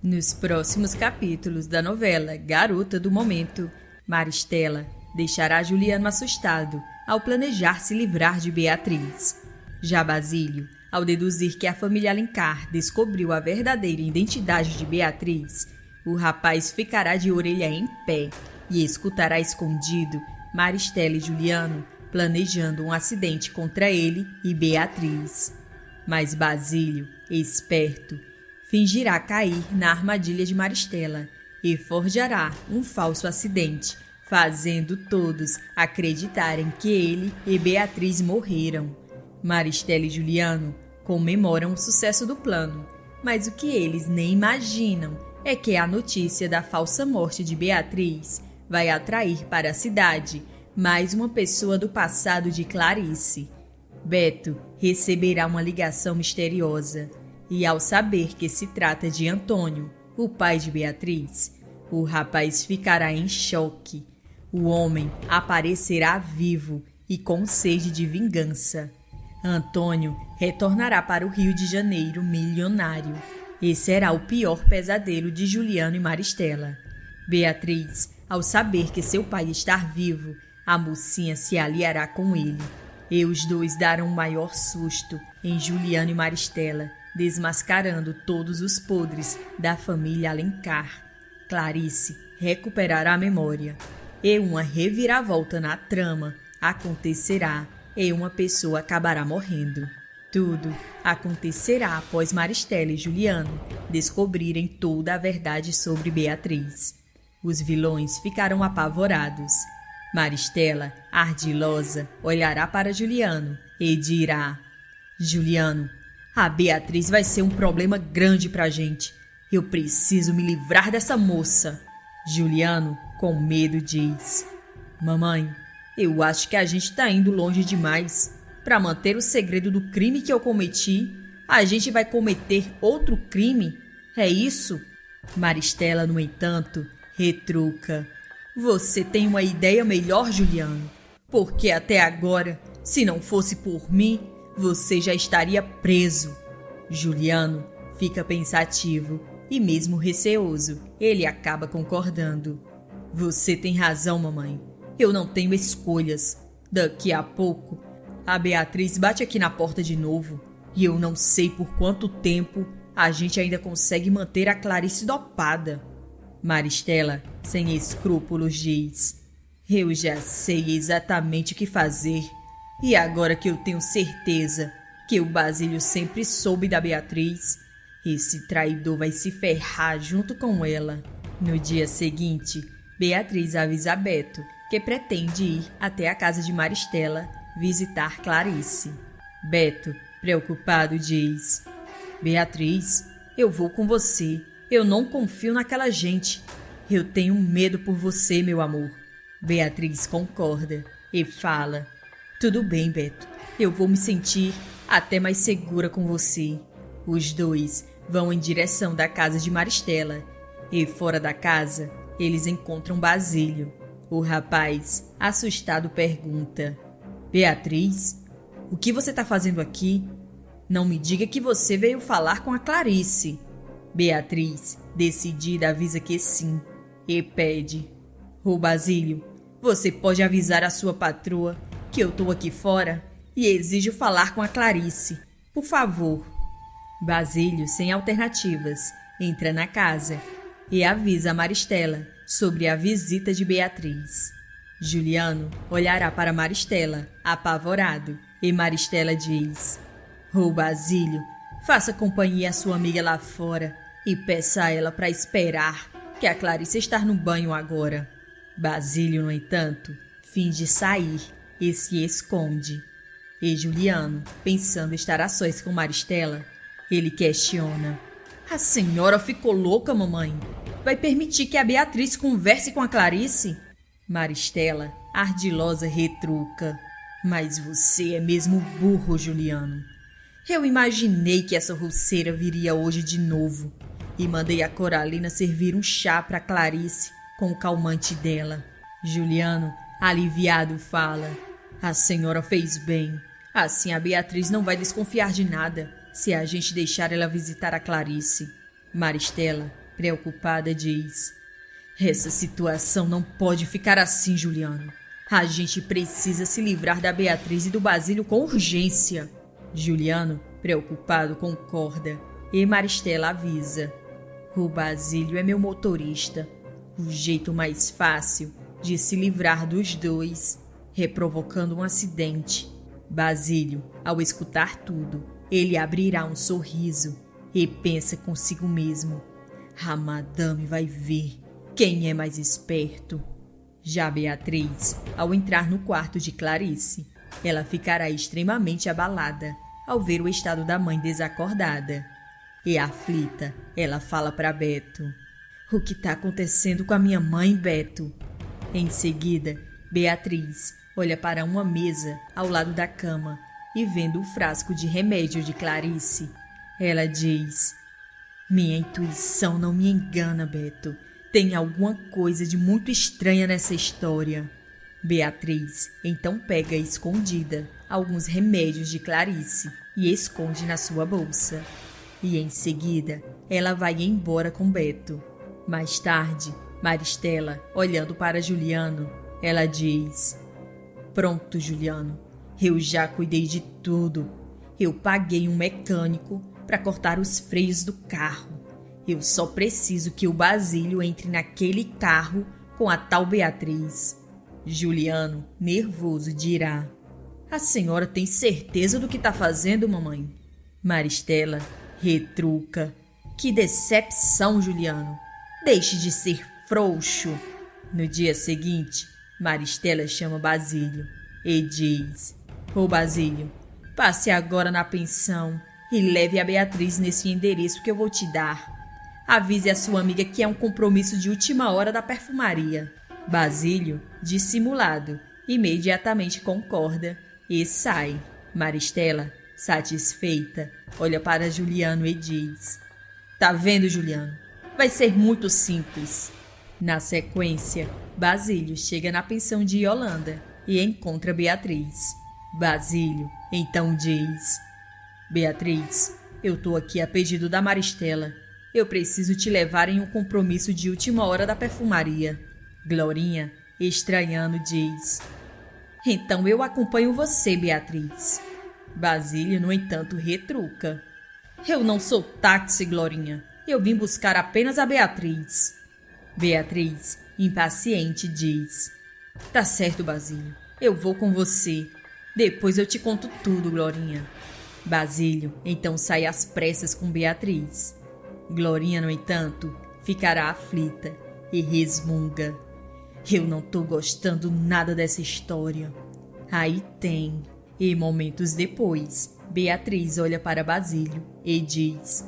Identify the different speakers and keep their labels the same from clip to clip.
Speaker 1: Nos próximos capítulos da novela Garota do Momento, Maristela deixará Juliano assustado ao planejar se livrar de Beatriz. Já Basílio, ao deduzir que a família Alencar descobriu a verdadeira identidade de Beatriz, o rapaz ficará de orelha em pé e escutará escondido Maristela e Juliano planejando um acidente contra ele e Beatriz. Mas Basílio, esperto, fingirá cair na armadilha de Maristela e forjará um falso acidente, fazendo todos acreditarem que ele e Beatriz morreram. Maristela e Juliano comemoram o sucesso do plano, mas o que eles nem imaginam é que a notícia da falsa morte de Beatriz vai atrair para a cidade mais uma pessoa do passado de Clarice. Beto receberá uma ligação misteriosa e, ao saber que se trata de Antônio, o pai de Beatriz, o rapaz ficará em choque. O homem aparecerá vivo e com sede de vingança. Antônio retornará para o Rio de Janeiro milionário. Esse será o pior pesadelo de Juliano e Maristela. Beatriz, ao saber que seu pai está vivo, a mocinha se aliará com ele. E os dois darão o maior susto em Juliano e Maristela, desmascarando todos os podres da família Alencar. Clarice recuperará a memória. E uma reviravolta na trama acontecerá e uma pessoa acabará morrendo. Tudo acontecerá após Maristela e Juliano descobrirem toda a verdade sobre Beatriz. Os vilões ficarão apavorados. Maristela, ardilosa, olhará para Juliano e dirá: Juliano, a Beatriz vai ser um problema grande pra gente. Eu preciso me livrar dessa moça. Juliano, com medo, diz: Mamãe, eu acho que a gente tá indo longe demais. Para manter o segredo do crime que eu cometi, a gente vai cometer outro crime? É isso? Maristela, no entanto, retruca: Você tem uma ideia melhor, Juliano? Porque até agora, se não fosse por mim, você já estaria preso. Juliano fica pensativo e mesmo receoso. Ele acaba concordando. Você tem razão, mamãe. Eu não tenho escolhas. Daqui a pouco, a Beatriz bate aqui na porta de novo e eu não sei por quanto tempo a gente ainda consegue manter a Clarice dopada. Maristela, sem escrúpulos, diz: Eu já sei exatamente o que fazer. E agora que eu tenho certeza que o Basílio sempre soube da Beatriz, esse traidor vai se ferrar junto com ela. No dia seguinte, Beatriz avisa a Beto que pretende ir até a casa de Maristela visitar Clarice. Beto, preocupado, diz: Beatriz, eu vou com você. Eu não confio naquela gente. Eu tenho medo por você, meu amor. Beatriz concorda e fala: Tudo bem, Beto. Eu vou me sentir até mais segura com você. Os dois vão em direção da casa de Maristela e, fora da casa, eles encontram Basílio. O rapaz, assustado, pergunta: Beatriz, o que você está fazendo aqui? Não me diga que você veio falar com a Clarice. Beatriz, decidida, avisa que sim e pede: Ô Basílio, você pode avisar a sua patroa que eu estou aqui fora e exijo falar com a Clarice, por favor. Basílio, sem alternativas, entra na casa e avisa a Maristela sobre a visita de Beatriz. Juliano olhará para Maristela, apavorado, e Maristela diz: Ô Basílio, faça companhia à sua amiga lá fora e peça a ela para esperar, que a Clarice está no banho agora. Basílio, no entanto, finge sair e se esconde. E Juliano, pensando estar a sós com Maristela, ele questiona: A senhora ficou louca, mamãe? Vai permitir que a Beatriz converse com a Clarice? Maristela, ardilosa, retruca: Mas você é mesmo burro, Juliano. Eu imaginei que essa roceira viria hoje de novo e mandei a Coralina servir um chá para Clarice com o calmante dela. Juliano, aliviado, fala: A senhora fez bem. Assim a Beatriz não vai desconfiar de nada se a gente deixar ela visitar a Clarice. Maristela preocupada, diz: essa situação não pode ficar assim, Juliano. A gente precisa se livrar da Beatriz e do Basílio com urgência. Juliano, preocupado, concorda e Maristela avisa: o Basílio é meu motorista. O jeito mais fácil de se livrar dos dois é provocando um acidente. Basílio, ao escutar tudo, ele abrirá um sorriso e pensa consigo mesmo: a madame vai ver quem é mais esperto. Já Beatriz, ao entrar no quarto de Clarice, ela ficará extremamente abalada ao ver o estado da mãe desacordada. E aflita, ela fala para Beto: o que está acontecendo com a minha mãe, Beto? Em seguida, Beatriz olha para uma mesa ao lado da cama e, vendo o frasco de remédio de Clarice, ela diz: minha intuição não me engana, Beto. Tem alguma coisa de muito estranha nessa história. Beatriz então pega escondida alguns remédios de Clarice e esconde na sua bolsa. E em seguida, ela vai embora com Beto. Mais tarde, Maristela, olhando para Juliano, ela diz: pronto, Juliano, eu já cuidei de tudo. Eu paguei um mecânico para cortar os freios do carro. Eu só preciso que o Basílio entre naquele carro com a tal Beatriz. Juliano, nervoso, dirá: a senhora tem certeza do que está fazendo, mamãe? Maristela retruca: que decepção, Juliano. Deixe de ser frouxo. No dia seguinte, Maristela chama Basílio e diz: ô Basílio, passe agora na pensão e leve a Beatriz nesse endereço que eu vou te dar. Avise a sua amiga que é um compromisso de última hora da perfumaria. Basílio, dissimulado, imediatamente concorda e sai. Maristela, satisfeita, olha para Juliano e diz: tá vendo, Juliano? Vai ser muito simples. Na sequência, Basílio chega na pensão de Yolanda e encontra Beatriz. Basílio então diz: Beatriz, eu tô aqui a pedido da Maristela. Eu preciso te levar em um compromisso de última hora da perfumaria. Glorinha, estranhando, diz: então eu acompanho você, Beatriz. Basílio, no entanto, retruca: eu não sou táxi, Glorinha. Eu vim buscar apenas a Beatriz. Beatriz, impaciente, diz: tá certo, Basílio. Eu vou com você. Depois eu te conto tudo, Glorinha. Basílio então sai às pressas com Beatriz. Glorinha, no entanto, ficará aflita e resmunga: eu não tô gostando nada dessa história. Aí tem. E momentos depois, Beatriz olha para Basílio e diz: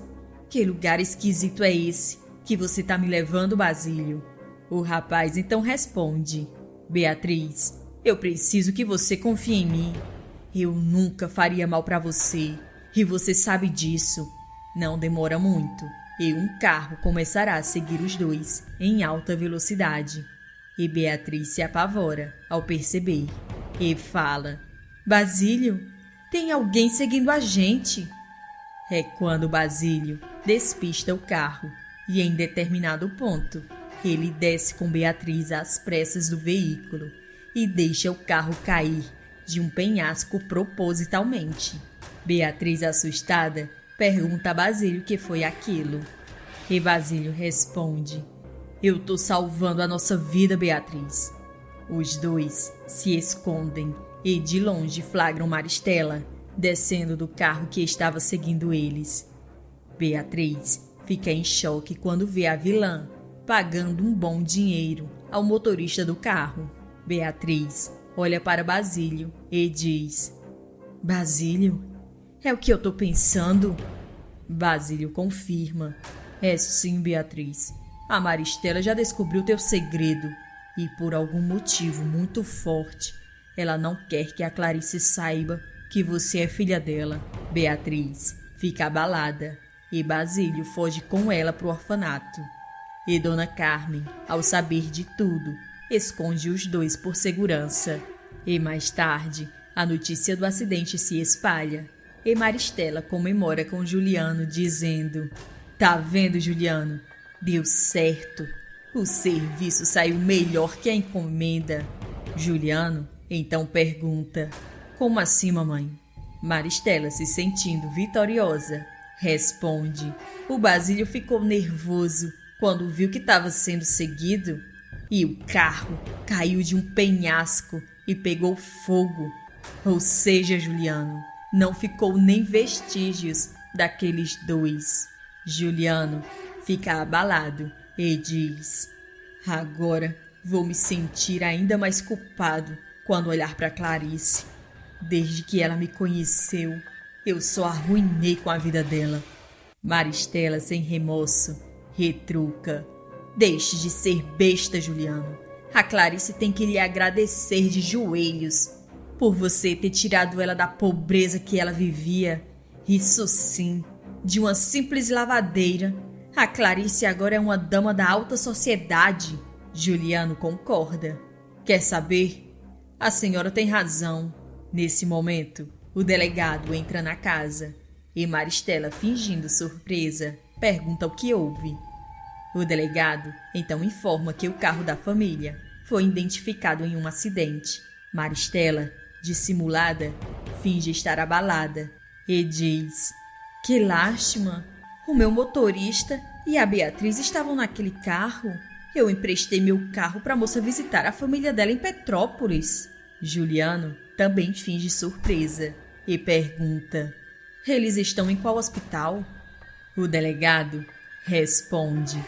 Speaker 1: que lugar esquisito é esse que você tá me levando, Basílio? O rapaz então responde: Beatriz, eu preciso que você confie em mim. Eu nunca faria mal para você e você sabe disso. Não demora muito e um carro começará a seguir os dois em alta velocidade. E Beatriz se apavora ao perceber e fala: Basílio, tem alguém seguindo a gente. É quando Basílio despista o carro e, em determinado ponto, ele desce com Beatriz às pressas do veículo e deixa o carro cair de um penhasco propositalmente. Beatriz, assustada, pergunta a Basílio o que foi aquilo. E Basílio responde: eu tô salvando a nossa vida, Beatriz. Os dois se escondem e de longe flagram Maristela descendo do carro que estava seguindo eles. Beatriz fica em choque quando vê a vilã pagando um bom dinheiro ao motorista do carro. Beatriz olha para Basílio e diz: Basílio, é o que eu tô pensando? Basílio confirma: é sim, Beatriz. A Maristela já descobriu teu segredo e, por algum motivo muito forte, ela não quer que a Clarice saiba que você é filha dela. Beatriz fica abalada e Basílio foge com ela para o orfanato. E Dona Carmen, ao saber de tudo, esconde os dois por segurança. E mais tarde, a notícia do acidente se espalha e Maristela comemora com Juliano, dizendo: tá vendo, Juliano? Deu certo. O serviço saiu melhor que a encomenda. Juliano então pergunta: como assim, mamãe? Maristela, se sentindo vitoriosa, responde: o Basílio ficou nervoso quando viu que estava sendo seguido e o carro caiu de um penhasco e pegou fogo. Ou seja, Juliano, não ficou nem vestígios daqueles dois. Juliano fica abalado e diz: agora vou me sentir ainda mais culpado quando olhar para Clarice. Desde que ela me conheceu, eu só arruinei com a vida dela. Maristela, sem remorso, retruca: deixe de ser besta, Juliano. A Clarice tem que lhe agradecer de joelhos por você ter tirado ela da pobreza que ela vivia. Isso sim, de uma simples lavadeira. A Clarice agora é uma dama da alta sociedade. Juliano concorda. Quer saber? A senhora tem razão. Nesse momento, o delegado entra na casa e Maristela, fingindo surpresa, pergunta o que houve. O delegado então informa que o carro da família foi identificado em um acidente. Maristela, dissimulada, finge estar abalada e diz: que lástima! O meu motorista e a Beatriz estavam naquele carro. Eu emprestei meu carro para a moça visitar a família dela em Petrópolis. Juliano também finge surpresa e pergunta: eles estão em qual hospital? O delegado responde: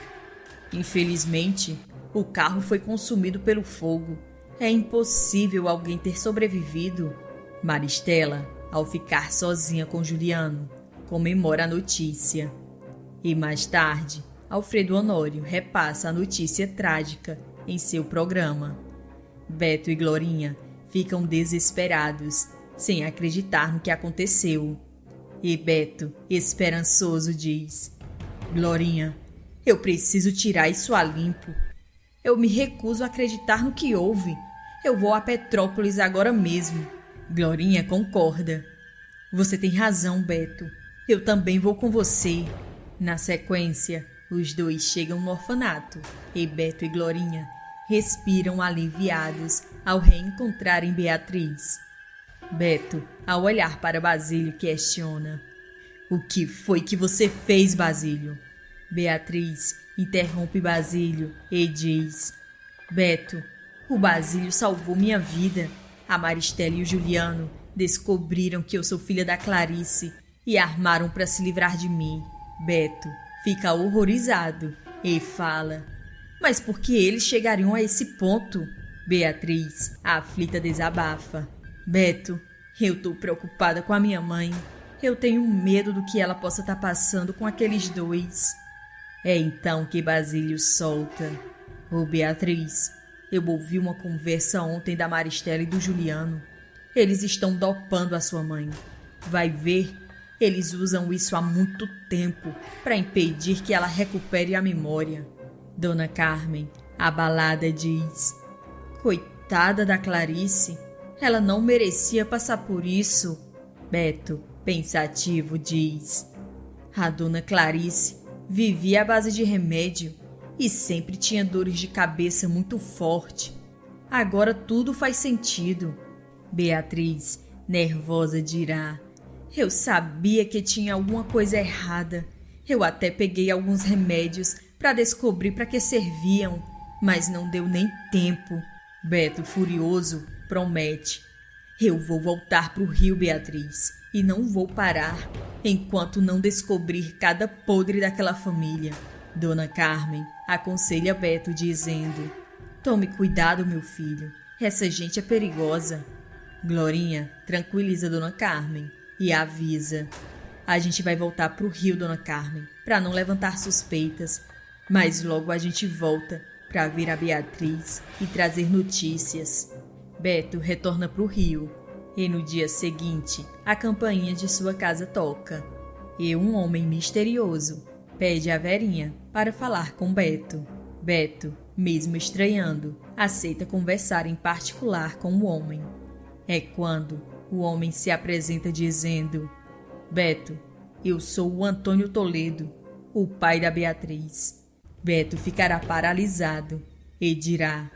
Speaker 1: infelizmente, o carro foi consumido pelo fogo. É impossível alguém ter sobrevivido. Maristela, ao ficar sozinha com Juliano, comemora a notícia. E mais tarde, Alfredo Honório repassa a notícia trágica em seu programa. Beto e Glorinha ficam desesperados, sem acreditar no que aconteceu. E Beto, esperançoso, diz: Glorinha, eu preciso tirar isso a limpo. Eu me recuso a acreditar no que houve. Eu vou a Petrópolis agora mesmo. Glorinha concorda. Você tem razão, Beto. Eu também vou com você. Na sequência, os dois chegam no orfanato e Beto e Glorinha respiram aliviados ao reencontrarem Beatriz. Beto, ao olhar para Basílio, questiona: o que foi que você fez, Basílio? Beatriz interrompe Basílio e diz: Beto, o Basílio salvou minha vida. A Maristela e o Juliano descobriram que eu sou filha da Clarice e armaram para se livrar de mim. Beto fica horrorizado e fala: mas por que eles chegariam a esse ponto? Beatriz, aflita, desabafa: Beto, eu tô preocupada com a minha mãe. Eu tenho medo do que ela possa estar passando com aqueles dois. É então que Basílio solta: ô Beatriz, eu ouvi uma conversa ontem da Maristela e do Juliano. Eles estão dopando a sua mãe. Vai ver, eles usam isso há muito tempo para impedir que ela recupere a memória. Dona Carmen, abalada, diz: coitada da Clarice, ela não merecia passar por isso. Beto, pensativo, diz: a dona Clarice vivia à base de remédio e sempre tinha dores de cabeça muito forte. Agora tudo faz sentido. Beatriz, nervosa, dirá: eu sabia que tinha alguma coisa errada. Eu até peguei alguns remédios para descobrir para que serviam, mas não deu nem tempo. Beto, furioso, promete: eu vou voltar para o Rio, Beatriz, e não vou parar enquanto não descobrir cada podre daquela família. Dona Carmen aconselha Beto dizendo: tome cuidado, meu filho, essa gente é perigosa. Glorinha tranquiliza Dona Carmen e avisa: a gente vai voltar para o Rio, Dona Carmen, para não levantar suspeitas, mas logo a gente volta para ver a Beatriz e trazer notícias. Beto retorna para o Rio e no dia seguinte a campainha de sua casa toca e um homem misterioso pede a Verinha para falar com Beto. Beto, mesmo estranhando, aceita conversar em particular com o homem. É quando o homem se apresenta dizendo: Beto, eu sou o Antônio Toledo, o pai da Beatriz. Beto ficará paralisado e dirá: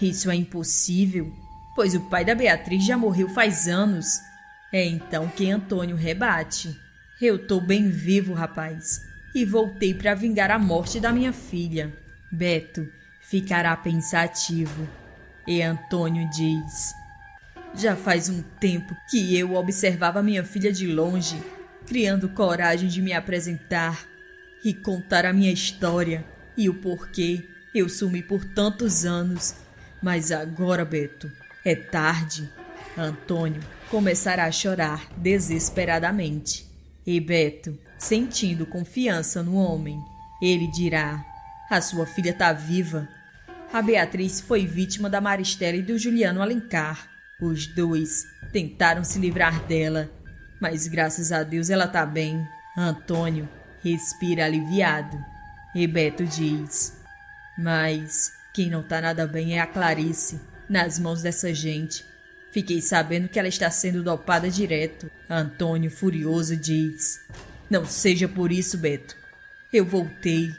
Speaker 1: isso é impossível, pois o pai da Beatriz já morreu faz anos. É então que Antônio rebate: eu tô bem vivo, rapaz, e voltei para vingar a morte da minha filha. Beto ficará pensativo e Antônio diz: já faz um tempo que eu observava minha filha de longe, criando coragem de me apresentar e contar a minha história e o porquê eu sumi por tantos anos. Mas agora, Beto, é tarde. Antônio começará a chorar desesperadamente. E Beto, sentindo confiança no homem, ele dirá: a sua filha tá viva. A Beatriz foi vítima da Maristela e do Juliano Alencar. Os dois tentaram se livrar dela, mas graças a Deus ela tá bem. Antônio respira aliviado e Beto diz: mas quem não tá nada bem é a Clarice, nas mãos dessa gente. Fiquei sabendo que ela está sendo dopada direto. Antônio, furioso, diz: não seja por isso, Beto. Eu voltei.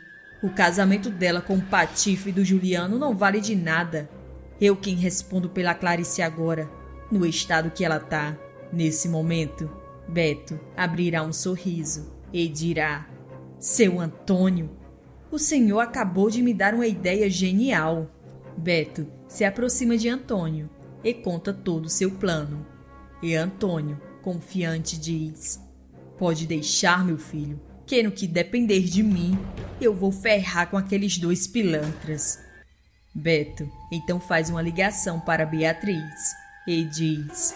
Speaker 1: O casamento dela com o patife do Juliano não vale de nada. Eu quem respondo pela Clarice agora, no estado que ela tá. Nesse momento, Beto abrirá um sorriso e dirá: seu Antônio, o senhor acabou de me dar uma ideia genial. Beto se aproxima de Antônio e conta todo o seu plano. E Antônio, confiante, diz: pode deixar, meu filho, que no que depender de mim, eu vou ferrar com aqueles dois pilantras. Beto então faz uma ligação para Beatriz e diz: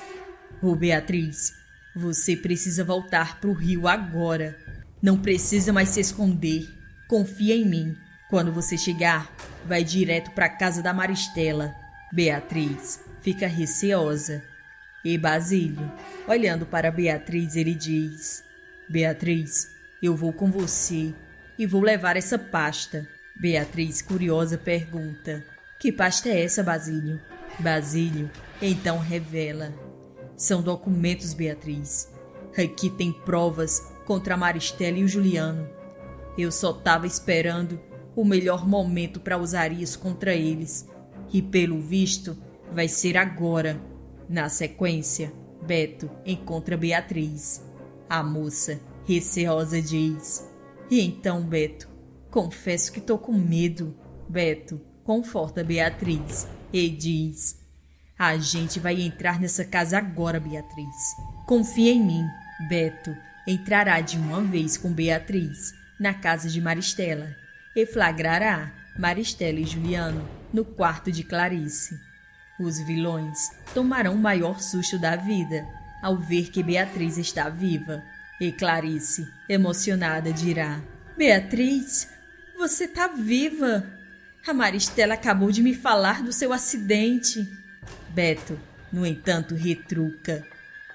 Speaker 1: ô Beatriz, você precisa voltar pro Rio agora. Não precisa mais se esconder. Confia em mim. Quando você chegar, vai direto para a casa da Maristela. Beatriz fica receosa. E Basílio, olhando para Beatriz, ele diz: Beatriz, eu vou com você e vou levar essa pasta. Beatriz, curiosa, pergunta: que pasta é essa, Basílio? Basílio então revela: são documentos, Beatriz. Aqui tem provas contra a Maristela e o Juliano. Eu só estava esperando o melhor momento para usar isso contra eles. E pelo visto, vai ser agora. Na sequência, Beto encontra Beatriz. A moça, receosa, diz: e então, Beto, confesso que tô com medo. Beto conforta Beatriz e diz: a gente vai entrar nessa casa agora, Beatriz. Confia em mim. Beto entrará de uma vez com Beatriz na casa de Maristela e flagrará Maristela e Juliano no quarto de Clarice. Os vilões tomarão o maior susto da vida ao ver que Beatriz está viva. E Clarice, emocionada, dirá: Beatriz, você tá viva! A Maristela acabou de me falar do seu acidente. Beto, no entanto, retruca: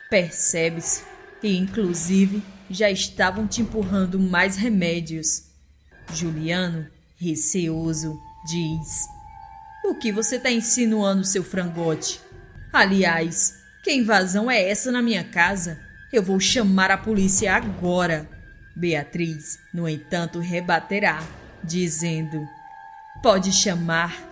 Speaker 1: percebe-se, e inclusive já estavam te empurrando mais remédios. Juliano, receoso, diz: o que você está insinuando, seu frangote? Aliás, que invasão é essa na minha casa? Eu vou chamar a polícia agora. Beatriz, no entanto, rebaterá, dizendo: pode chamar.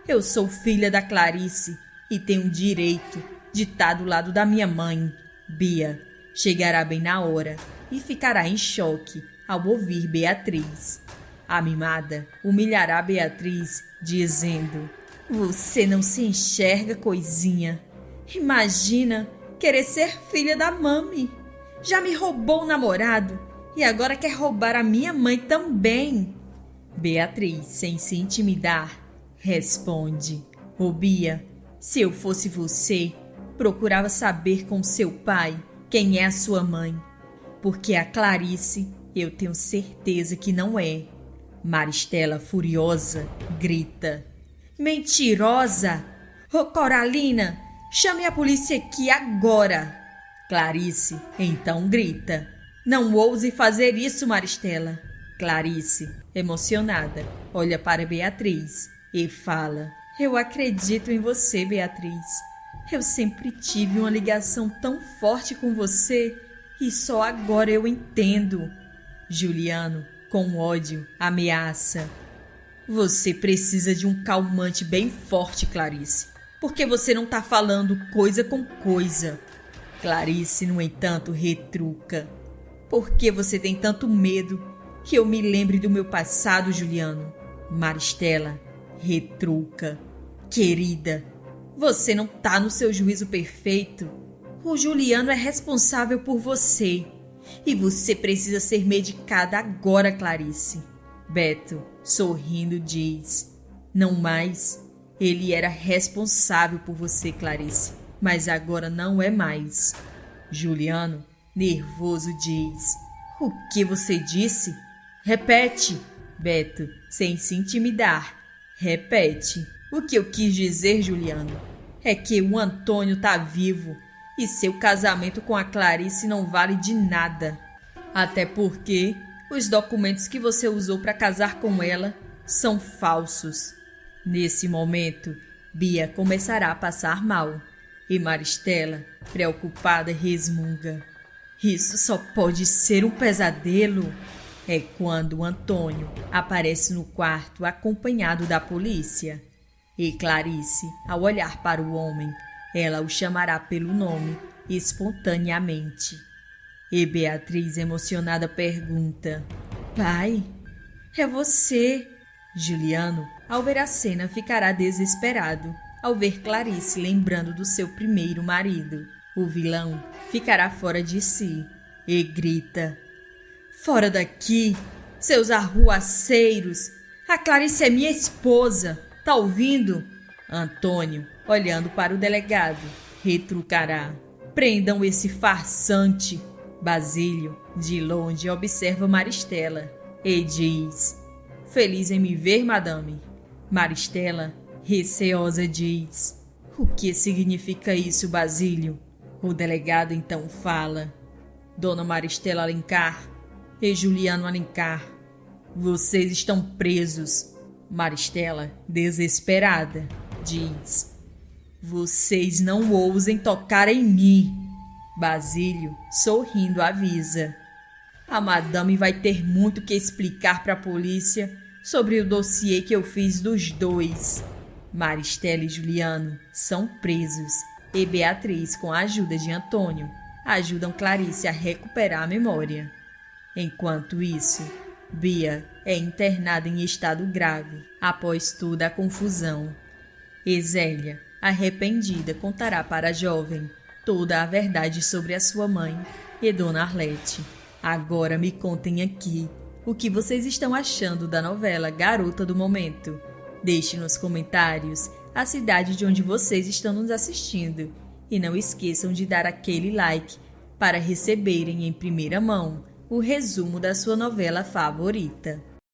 Speaker 1: Eu sou filha da Clarice e tenho o direito de estar do lado da minha mãe. Bia chegará bem na hora e ficará em choque ao ouvir Beatriz. A mimada humilhará Beatriz, dizendo: você não se enxerga, coisinha. Imagina querer ser filha da mami. Já me roubou o namorado e agora quer roubar a minha mãe também. Beatriz, sem se intimidar, responde: ô Bia, se eu fosse você, procurava saber com seu pai quem é a sua mãe, porque a Clarice eu tenho certeza que não é. Maristela, furiosa, grita: mentirosa! Ô Coralina, chame a polícia aqui agora! Clarice então grita: não ouse fazer isso, Maristela! Clarice, emocionada, olha para Beatriz e fala: eu acredito em você, Beatriz. Eu sempre tive uma ligação tão forte com você e só agora eu entendo. Juliano, com ódio, ameaça: Você precisa de um calmante bem forte, Clarice. Porque você não tá falando coisa com coisa. Clarice, no entanto, retruca. Por que você tem tanto medo que eu me lembre do meu passado, Juliano? Maristela retruca. Querida, você não tá no seu juízo perfeito. O Juliano é responsável por você. E você precisa ser medicada agora, Clarice. Beto, sorrindo, diz: não mais. Ele era responsável por você, Clarice, mas agora não é mais. Juliano, nervoso, diz: o que você disse? Repete. Beto, sem se intimidar: repete. O que eu quis dizer, Juliano, é que o Antônio tá vivo e seu casamento com a Clarice não vale de nada. Até porque os documentos que você usou para casar com ela são falsos. Nesse momento, Bia começará a passar mal e Maristela, preocupada, resmunga: isso só pode ser um pesadelo. É quando Antônio aparece no quarto acompanhado da polícia. E Clarice, ao olhar para o homem, ela o chamará pelo nome espontaneamente. E Beatriz, emocionada, pergunta: pai, é você? Juliano, ao ver a cena, ficará desesperado ao ver Clarice lembrando do seu primeiro marido. O vilão ficará fora de si e grita: fora daqui, seus arruaceiros! A Clarice é minha esposa, tá ouvindo? Antônio, olhando para o delegado, retrucará: prendam esse farsante. Basílio, de longe, observa Maristela e diz: feliz em me ver, madame? Maristela, receosa, diz: o que significa isso, Basílio? O delegado então fala: Dona Maristela Alencar e Juliano Alencar, vocês estão presos. Maristela, desesperada, diz: vocês não ousem tocar em mim. Basílio, sorrindo, avisa: a madame vai ter muito que explicar para a polícia sobre o dossiê que eu fiz dos dois. Maristela e Juliano são presos e Beatriz, com a ajuda de Antônio, ajudam Clarice a recuperar a memória. Enquanto isso, Bia é internada em estado grave após toda a confusão. E Zélia, arrependida, contará para a jovem toda a verdade sobre a sua mãe e Dona Arlete. Agora me contem aqui o que vocês estão achando da novela Garota do Momento. Deixe nos comentários a cidade de onde vocês estão nos assistindo e não esqueçam de dar aquele like para receberem em primeira mão o resumo da sua novela favorita.